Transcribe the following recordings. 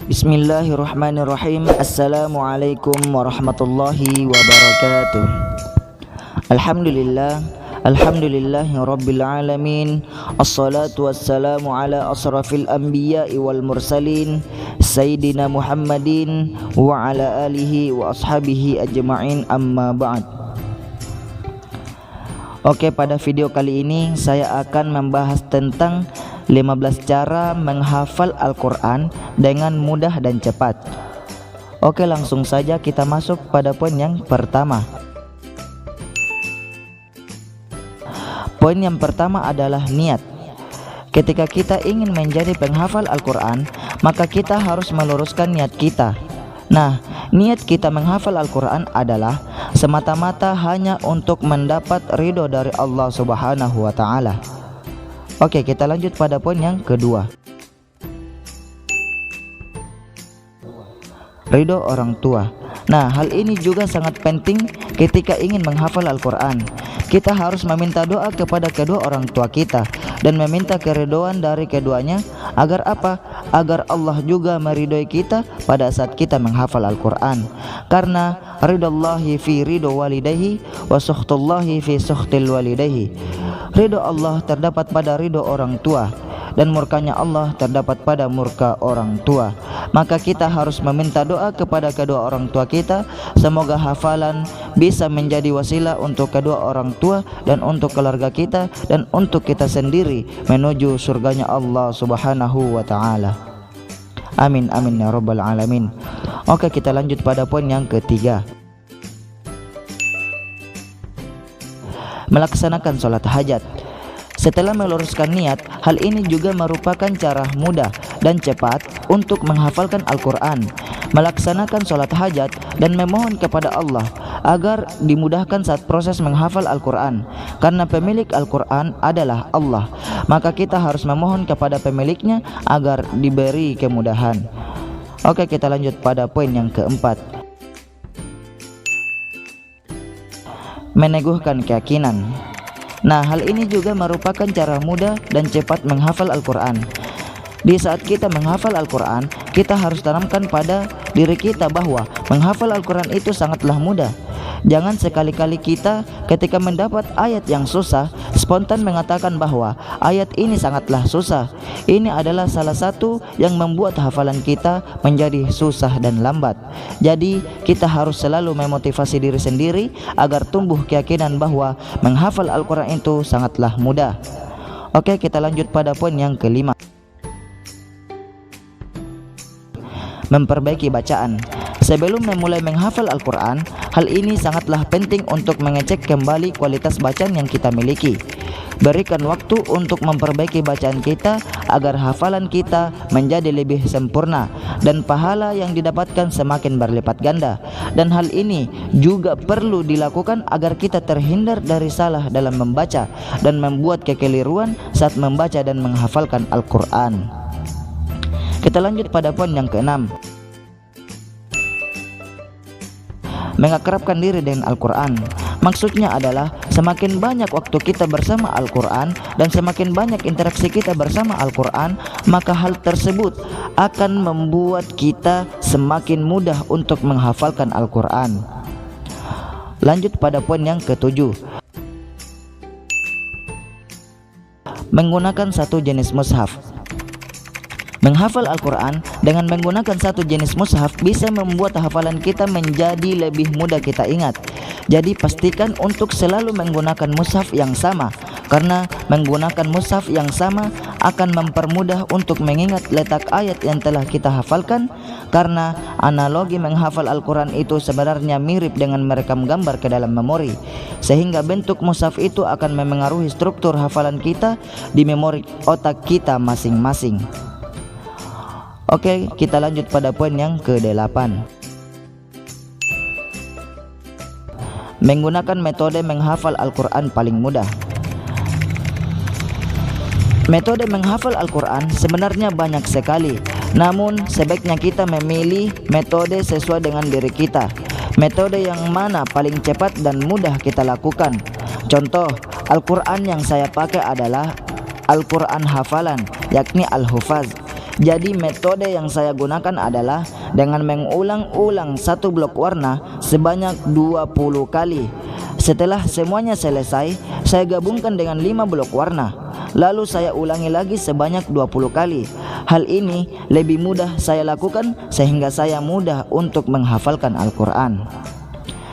Bismillahirrahmanirrahim. Assalamualaikum warahmatullahi wabarakatuh. Alhamdulillahi rabbil alamin. Assalatu wassalamu ala asrafil anbiya'i wal mursalin Sayyidina Muhammadin wa ala alihi wa ashabihi ajma'in, amma ba'd. Oke, pada video kali ini saya akan membahas tentang 15 cara menghafal Al-Quran dengan mudah dan cepat. Oke, langsung saja kita masuk pada poin yang pertama. Poin yang pertama adalah niat. Ketika kita ingin menjadi penghafal Al-Quran, maka kita harus meluruskan niat kita. Nah, niat kita menghafal Al-Quran adalah semata-mata hanya untuk mendapat ridho dari Allah Subhanahu wa Ta'ala. Oke, kita lanjut pada poin yang kedua. Ridho orang tua. Nah, hal ini juga sangat penting ketika ingin menghafal Al-Quran. Kita harus meminta doa kepada kedua orang tua kita dan meminta keridhoan dari keduanya. Agar apa? Agar Allah juga meridhoi kita pada saat kita menghafal Al-Quran. Karena ridallahi fi ridho walidayhi wa sukhtullahi fi sukhtil walidayhi. Ridho Allah terdapat pada ridho orang tua dan murkanya Allah terdapat pada murka orang tua. Maka kita harus meminta doa kepada kedua orang tua kita, semoga hafalan bisa menjadi wasilah untuk kedua orang tua dan untuk keluarga kita dan untuk kita sendiri menuju surganya Allah Subhanahu wa Ta'ala. Amin amin ya rabbal alamin. Oke, kita lanjut pada poin yang ketiga. Melaksanakan sholat hajat. Setelah meluruskan niat, hal ini juga merupakan cara mudah dan cepat untuk menghafalkan Al-Quran. Melaksanakan sholat hajat dan memohon kepada Allah agar dimudahkan saat proses menghafal Al-Quran. Karena pemilik Al-Quran adalah Allah, maka kita harus memohon kepada pemiliknya agar diberi kemudahan. Oke, kita lanjut pada poin yang keempat. Meneguhkan keyakinan. Nah, hal ini juga merupakan cara mudah dan cepat menghafal Al-Quran. Di saat kita menghafal Al-Quran, kita harus tanamkan pada diri kita bahwa menghafal Al-Quran itu sangatlah mudah. Jangan sekali-kali kita ketika mendapat ayat yang susah spontan mengatakan bahwa ayat ini sangatlah susah. Ini adalah salah satu yang membuat hafalan kita menjadi susah dan lambat. Jadi kita harus selalu memotivasi diri sendiri agar tumbuh keyakinan bahwa menghafal Al-Quran itu sangatlah mudah. Oke, kita lanjut pada poin yang kelima. Memperbaiki bacaan. Sebelum memulai menghafal Al-Quran, hal ini sangatlah penting untuk mengecek kembali kualitas bacaan yang kita miliki. Berikan waktu untuk memperbaiki bacaan kita agar hafalan kita menjadi lebih sempurna dan pahala yang didapatkan semakin berlipat ganda. Dan hal ini juga perlu dilakukan agar kita terhindar dari salah dalam membaca dan membuat kekeliruan saat membaca dan menghafalkan Al-Quran. Kita lanjut pada poin yang keenam. Mengakrabkan diri dengan Al-Quran. Maksudnya adalah semakin banyak waktu kita bersama Al-Quran dan semakin banyak interaksi kita bersama Al-Quran, maka hal tersebut akan membuat kita semakin mudah untuk menghafalkan Al-Quran. Lanjut pada poin yang ketujuh. Menggunakan satu jenis mushaf. Menghafal Al-Quran dengan menggunakan satu jenis mushaf bisa membuat hafalan kita menjadi lebih mudah kita ingat. Jadi pastikan untuk selalu menggunakan mushaf yang sama, karena menggunakan mushaf yang sama akan mempermudah untuk mengingat letak ayat yang telah kita hafalkan. Karena analogi menghafal Al-Quran itu sebenarnya mirip dengan merekam gambar ke dalam memori, sehingga bentuk mushaf itu akan memengaruhi struktur hafalan kita di memori otak kita masing-masing. Oke, kita lanjut pada poin yang ke-8. Menggunakan metode menghafal Al-Quran paling mudah. Metode menghafal Al-Quran sebenarnya banyak sekali, namun sebaiknya kita memilih metode sesuai dengan diri kita. Metode yang mana paling cepat dan mudah kita lakukan. Contoh, Al-Quran yang saya pakai adalah Al-Quran hafalan, yakni Al-Hufaz. Jadi metode yang saya gunakan adalah dengan mengulang-ulang satu blok warna sebanyak 20 kali. Setelah semuanya selesai, saya gabungkan dengan 5 blok warna. Lalu saya ulangi lagi sebanyak 20 kali. Hal ini lebih mudah saya lakukan sehingga saya mudah untuk menghafalkan Al-Quran.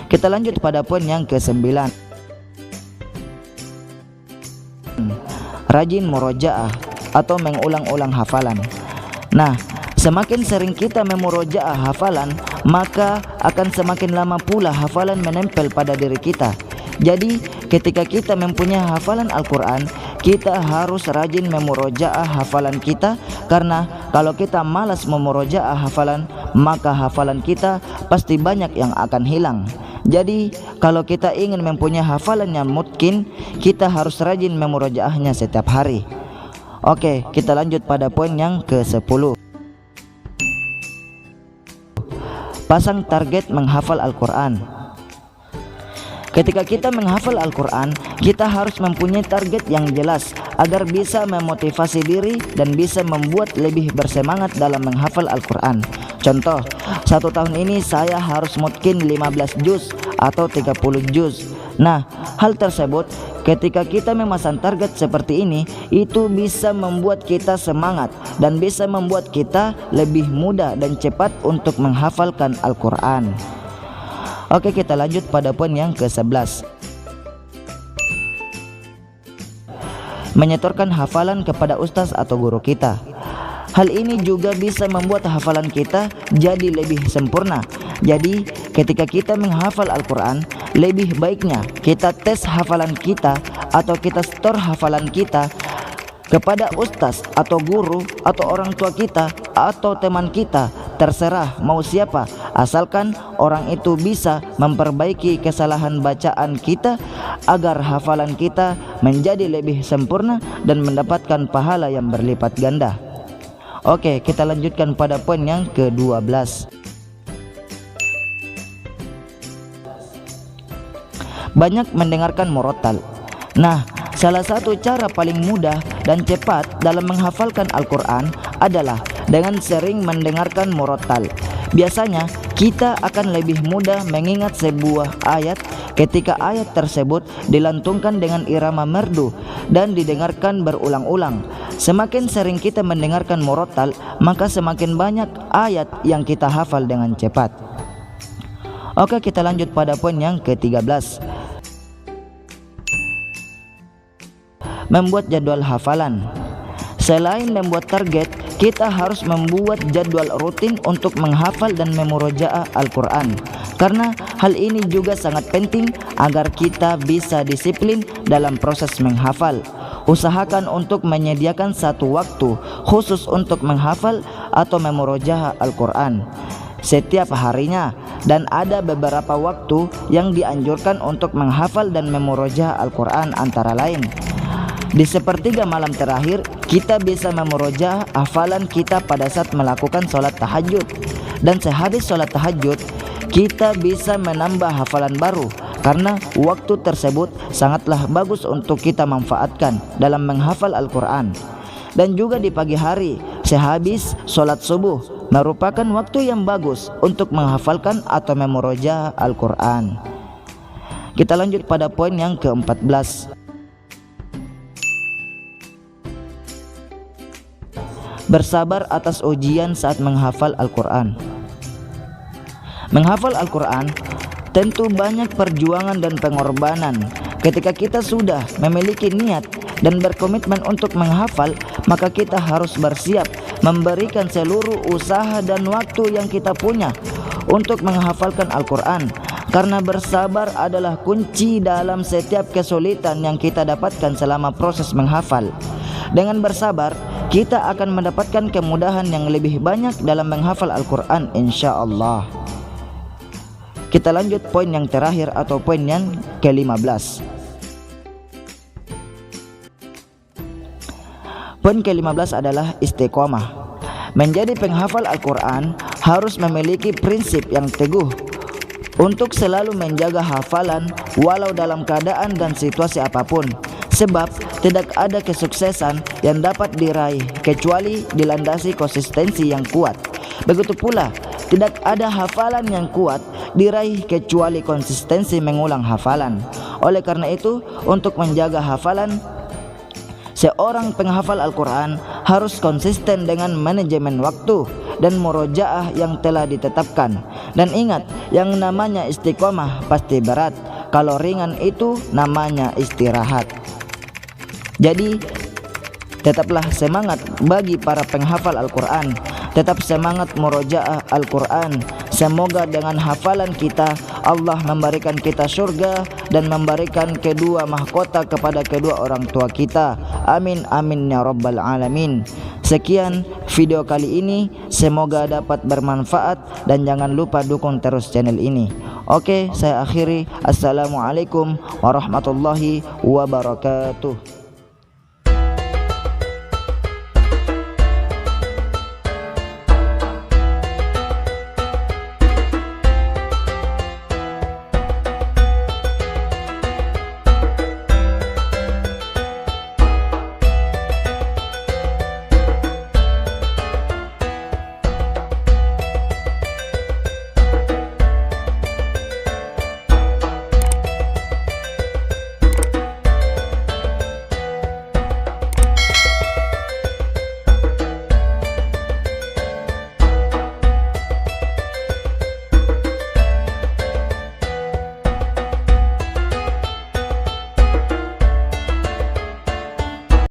Kita lanjut pada poin yang ke-9. Rajin murojaah atau mengulang-ulang hafalan. Nah, semakin sering kita memurojaah hafalan, maka akan semakin lama pula hafalan menempel pada diri kita. Jadi, ketika kita mempunyai hafalan Al-Quran, kita harus rajin memurojaah hafalan kita, karena kalau kita malas memurojaah hafalan, maka hafalan kita pasti banyak yang akan hilang. Jadi, kalau kita ingin mempunyai hafalan yang mungkin, kita harus rajin memurojaahnya setiap hari. Oke, kita lanjut pada poin yang ke-10. Pasang target menghafal Al-Quran. Ketika kita menghafal Al-Quran, kita harus mempunyai target yang jelas agar bisa memotivasi diri dan bisa membuat lebih bersemangat dalam menghafal Al-Quran. Contoh, 1 tahun ini saya harus mungkin 15 juz atau 30 juz. Nah, hal tersebut ketika kita memasang target seperti ini, itu bisa membuat kita semangat dan bisa membuat kita lebih mudah dan cepat untuk menghafalkan Al-Quran. Oke, kita lanjut pada poin yang ke-11. Menyetorkan hafalan kepada ustaz atau guru kita. Hal ini juga bisa membuat hafalan kita jadi lebih sempurna. Jadi, ketika kita menghafal Al-Quran, lebih baiknya kita tes hafalan kita atau kita store hafalan kita kepada ustaz atau guru atau orang tua kita atau teman kita, terserah mau siapa, asalkan orang itu bisa memperbaiki kesalahan bacaan kita agar hafalan kita menjadi lebih sempurna dan mendapatkan pahala yang berlipat ganda. Oke, kita lanjutkan pada poin yang ke-12. Banyak mendengarkan murattal. Nah, salah satu cara paling mudah dan cepat dalam menghafalkan Al-Quran adalah dengan sering mendengarkan murattal. Biasanya kita akan lebih mudah mengingat sebuah ayat ketika ayat tersebut dilantungkan dengan irama merdu dan didengarkan berulang-ulang. Semakin sering kita mendengarkan murattal, maka semakin banyak ayat yang kita hafal dengan cepat. Oke, kita lanjut pada poin yang ke-13. Membuat jadwal hafalan. Selain membuat target, kita harus membuat jadwal rutin untuk menghafal dan memurojaah Al-Quran, karena hal ini juga sangat penting agar kita bisa disiplin dalam proses menghafal. Usahakan untuk menyediakan satu waktu khusus untuk menghafal atau memurojaah Al-Quran setiap harinya, dan ada beberapa waktu yang dianjurkan untuk menghafal dan memurojaah Al-Quran, antara lain di sepertiga malam terakhir kita bisa memurojaah hafalan kita pada saat melakukan sholat tahajud, dan sehabis sholat tahajud kita bisa menambah hafalan baru, karena waktu tersebut sangatlah bagus untuk kita manfaatkan dalam menghafal Al-Quran. Dan juga di pagi hari sehabis sholat subuh merupakan waktu yang bagus untuk menghafalkan atau memurojaah Al-Quran. Kita lanjut pada poin yang ke-14. Bersabar atas ujian saat menghafal Al-Quran. Menghafal Al-Quran tentu banyak perjuangan dan pengorbanan. Ketika kita sudah memiliki niat dan berkomitmen untuk menghafal, maka kita harus bersiap memberikan seluruh usaha dan waktu yang kita punya untuk menghafalkan Al-Quran, karena bersabar adalah kunci dalam setiap kesulitan yang kita dapatkan selama proses menghafal. Dengan bersabar, kita akan mendapatkan kemudahan yang lebih banyak dalam menghafal Al-Quran, insya Allah. Kita lanjut poin yang terakhir atau poin yang ke-15. Poin ke-15 adalah istiqomah. Menjadi penghafal Al-Quran harus memiliki prinsip yang teguh untuk selalu menjaga hafalan walau dalam keadaan dan situasi apapun. Sebab tidak ada kesuksesan yang dapat diraih kecuali dilandasi konsistensi yang kuat. Begitu pula, tidak ada hafalan yang kuat diraih kecuali konsistensi mengulang hafalan. Oleh karena itu, untuk menjaga hafalan, seorang penghafal Al-Quran harus konsisten dengan manajemen waktu dan murojaah yang telah ditetapkan. Dan ingat, yang namanya istiqomah pasti berat. Kalau ringan itu namanya istirahat. Jadi tetaplah semangat bagi para penghafal Al-Quran. Tetap semangat murojaah Al-Quran. Semoga dengan hafalan kita Allah memberikan kita surga dan memberikan kedua mahkota kepada kedua orang tua kita. Amin amin ya rabbal alamin. Sekian video kali ini, semoga dapat bermanfaat dan jangan lupa dukung terus channel ini. Oke, saya akhiri. Assalamualaikum warahmatullahi wabarakatuh.